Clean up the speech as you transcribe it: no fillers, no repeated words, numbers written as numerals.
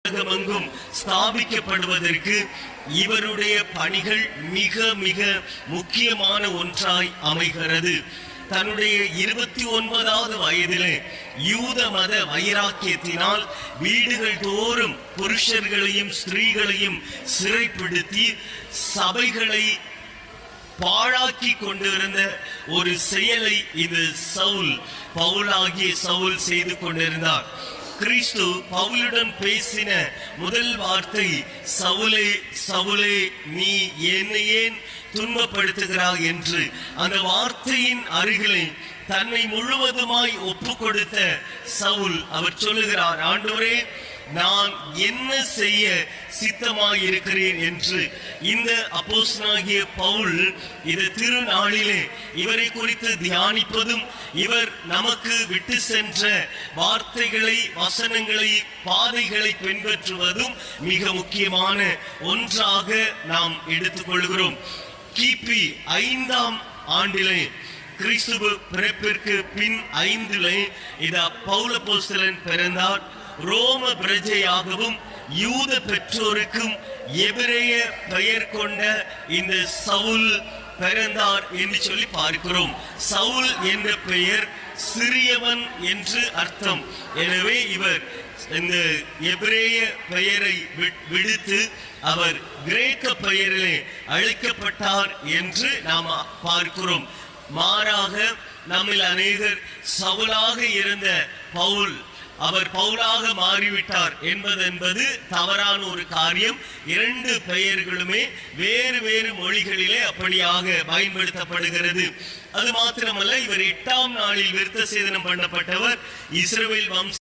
உலகமெங்கும் ஸ்தாபிக்கப்படுவதற்கு இவருடைய பணிகள் மிக மிக முக்கியமான ஒன்றாய் அமைகிறது. தன்னுடைய 29வது வயதிலே யூத மத வைராக்கியத்தினால் வீடுகள் தோறும் புருஷர்களையும் ஸ்திரீகளையும் சிறைப்படுத்தி சபைகளை பாழாக்கி கொண்டிருந்த ஒரு செயலை இது பவுலாகிய சவுல் செய்து கொண்டிருந்தார். கிறிஸ்து பவுலுடன் பேசின முதல் வார்த்தை, சவுலே சவுலே நீ என்னை ஏன் துன்பப்படுத்துகிறாய் என்று. அந்த வார்த்தையின் அருகிலே தன்னை முழுவதுமாய் ஒப்பு கொடுத்த சவுல் அவர் சொல்லுகிறார், ஆண்டவரே நான் என்ன செய்ய சித்தமாய் இருக்கிறேன் என்று. இந்த அப்போஸ்தலனாகிய பவுல் இது திருநாளிலே இவரை குறித்து தியானிப்பதும் இவர் நமக்கு விட்டு சென்ற வார்த்தைகளை, வசனங்களை, பாதைகளை பின்பற்றுவதும் மிக முக்கியமான ஒன்றாக நாம் எடுத்துக்கொள்கிறோம். கிபி 5ஆம் ஆண்டிலே கிறிஸ்துவ பிறப்பிற்கு பின் 5லே இந்த பவுல் அப்போஸ்தலன் பிறந்தார். ரோம பிரஜையாகவும் யூத பெற்றோருக்கும் எபிரேய பெயர் கொண்ட இந்த சவுல் பிறந்தார் என்று சொல்லி பார்க்கிறோம். சவுல் என்ற பெயர் சிறியவன் என்று அர்த்தம். எனவே இவர் இந்த எபிரேய பெயரை விடுத்து அவர் கிரேக்க பெயரிலே அழைக்கப்பட்டார் என்று நாம் பார்க்கிறோம். மாறாக நம்மில் அநேகர் சவுலாக இருந்த பவுல் அவர் பவுலாக மாறிவிட்டார் என்பது தவறான ஒரு காரியம். 2 பெயர்களுமே வேறு வேறு மொழிகளிலே அப்படியாக பயன்படுத்தப்படுகிறது. அது மாத்திரமல்ல, இவர் 8ஆம் நாளில் விருத்த சேதனம் பண்ணப்பட்டவர். இஸ்ரவேல் வம்ச